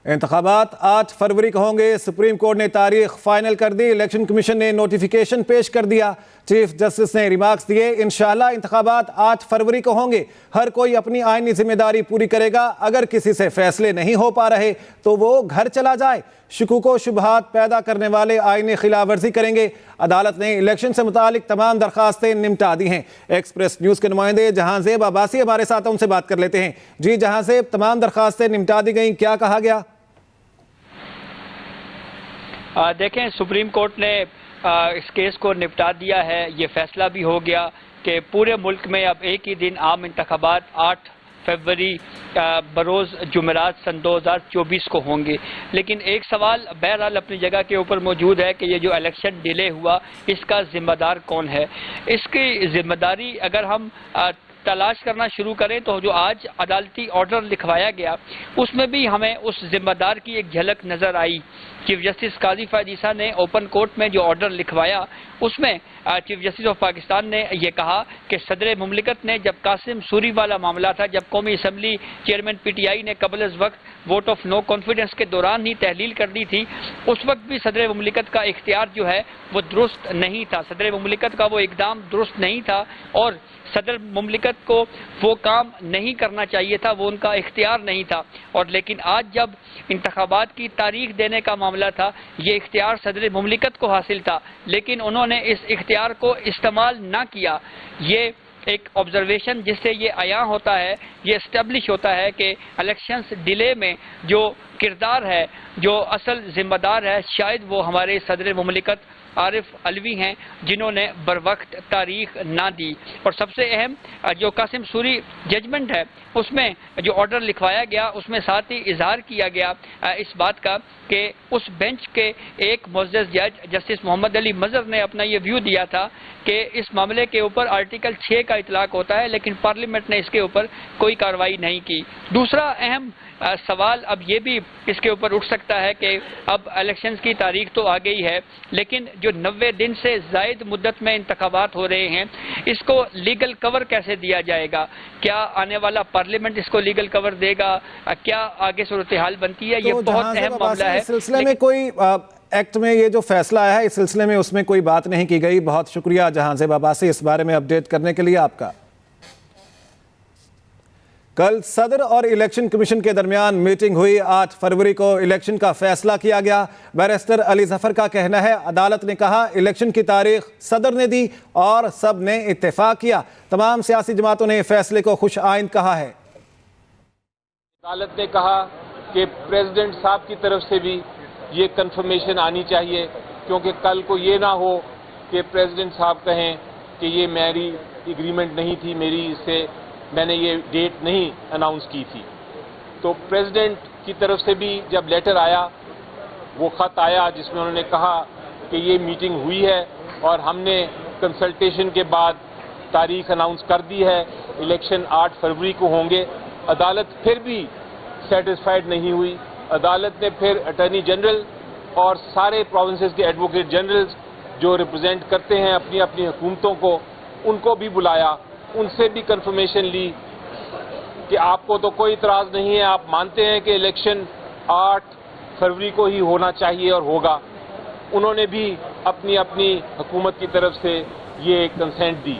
انتخابات 8 فروری کو ہوں گے۔ سپریم کورٹ نے تاریخ فائنل کر دی۔ الیکشن کمیشن نے نوٹیفیکیشن پیش کر دیا۔ چیف جسٹس نے ریمارکس دیے، انشاءاللہ انتخابات 8 فروری کو ہوں گے۔ ہر کوئی اپنی آئینی ذمہ داری پوری کرے گا۔ اگر کسی سے فیصلے نہیں ہو پا رہے تو وہ گھر چلا جائے۔ شکوک و شبہات پیدا کرنے والے آئینی خلاف ورزی کریں گے۔ عدالت نے الیکشن سے متعلق تمام درخواستیں نمٹا دی ہیں۔ ایکسپریس نیوز کے نمائندے جہاں زیب عباسی ہمارے ساتھ ہیں، ان سے بات کر لیتے ہیں۔ جی جہاں زیب، تمام درخواستیں نمٹا دی گئیں، کیا کہا گیا؟ دیکھیں، سپریم کورٹ نے اس کیس کو نپٹا دیا ہے۔ یہ فیصلہ بھی ہو گیا کہ پورے ملک میں اب ایک ہی دن عام انتخابات 8 فروری بروز جمعرات سن 2024 کو ہوں گے۔ لیکن ایک سوال بہرحال اپنی جگہ کے اوپر موجود ہے کہ یہ جو الیکشن ڈیلے ہوا، اس کا ذمہ دار کون ہے؟ اس کی ذمہ داری اگر ہم تلاش کرنا شروع کریں تو جو آج عدالتی آرڈر لکھوایا گیا، اس میں بھی ہمیں اس ذمہ دار کی ایک جھلک نظر آئی۔ چیف جسٹس قاضی فائز عیسیٰ نے اوپن کورٹ میں جو آرڈر لکھوایا، اس میں چیف جسٹس آف پاکستان نے یہ کہا کہ صدر مملکت نے جب قاسم سوری والا معاملہ تھا، جب قومی assembly chairman P T I نے قبل از وقت ووٹ آف نو کانفیڈنس کے دوران ہی تحلیل کر دی تھی، اس وقت بھی صدر مملکت کا اختیار جو ہے وہ درست نہیں تھا۔ صدر مملکت کا وہ اقدام درست نہیں تھا اور صدر مملکت کو وہ کام نہیں کرنا چاہیے تھا، وہ ان کا اختیار نہیں تھا۔ اور لیکن آج جب انتخابات کی تاریخ دینے کا معاملہ تھا، یہ اختیار صدر مملکت کو حاصل تھا، لیکن انہوں نے اس اختیار کو استعمال نہ کیا۔ یہ ایک آبزرویشن جس سے یہ عیاں ہوتا ہے، یہ اسٹیبلش ہوتا ہے کہ الیکشنز ڈیلے میں جو کردار ہے، جو اصل ذمہ دار ہے، شاید وہ ہمارے صدر مملکت عارف علوی ہیں، جنہوں نے بروقت تاریخ نہ دی۔ اور سب سے اہم جو قاسم سوری ججمنٹ ہے، اس میں جو آرڈر لکھوایا گیا، اس میں ساتھ ہی اظہار کیا گیا اس بات کا کہ اس بینچ کے ایک معزز جج جسٹس محمد علی مظہر نے اپنا یہ ویو دیا تھا کہ اس معاملے کے اوپر آرٹیکل 6 کا اطلاق ہوتا ہے، لیکن پارلیمنٹ نے اس کے اوپر کوئی کارروائی نہیں کی۔ دوسرا اہم سوال اب یہ بھی اس کے اوپر اٹھ سکتا ہے کہ اب الیکشنز کی تاریخ تو آ گئی ہے، لیکن جو 90 دن سے زائد مدت میں انتخابات ہو رہے ہیں، اس کو لیگل کور کیسے دیا جائے گا؟ کیا آنے والا پارلیمنٹ اس کو لیگل کور دے گا؟ کیا آگے صورتحال بنتی ہے؟ یہ بہت اہم معاملہ ہے۔ اس سلسلے میں کوئی ایکٹ میں یہ جو فیصلہ آیا ہے، اس سلسلے میں اس میں کوئی بات نہیں کی گئی۔ بہت شکریہ جہاں زیب عباسی اس بارے میں اپڈیٹ کرنے کے لیے آپ کا۔ کل صدر اور الیکشن کمیشن کے درمیان میٹنگ ہوئی۔ 8 فروری کو الیکشن کا فیصلہ کیا گیا۔ بیرسٹر علی ظفر کا کہنا ہے، عدالت نے کہا الیکشن کی تاریخ صدر نے دی اور سب نے اتفاق کیا۔ تمام سیاسی جماعتوں نے فیصلے کو خوش آئند کہا ہے۔ عدالت نے کہا کہ پریزیڈنٹ صاحب کی طرف سے بھی یہ کنفرمیشن آنی چاہیے، کیونکہ کل کو یہ نہ ہو کہ پریزیڈنٹ صاحب کہیں کہ یہ میری ایگریمنٹ نہیں تھی، میں نے یہ ڈیٹ نہیں اناؤنس کی تھی۔ تو پریزیڈنٹ کی طرف سے بھی جب لیٹر آیا، وہ خط آیا جس میں انہوں نے کہا کہ یہ میٹنگ ہوئی ہے اور ہم نے کنسلٹیشن کے بعد تاریخ اناؤنس کر دی ہے، الیکشن 8 فروری کو ہوں گے۔ عدالت پھر بھی سیٹسفائیڈ نہیں ہوئی۔ عدالت نے پھر اٹارنی جنرل اور سارے پروونسز کے ایڈوکیٹ جنرلز جو ریپرزینٹ کرتے ہیں اپنی اپنی حکومتوں کو، ان کو بھی بلایا، ان سے بھی کنفرمیشن لی کہ آپ کو تو کوئی اعتراض نہیں ہے، آپ مانتے ہیں کہ الیکشن 8 فروری کو ہی ہونا چاہیے اور ہوگا۔ انہوں نے بھی اپنی حکومت کی طرف سے یہ کنسنٹ دی۔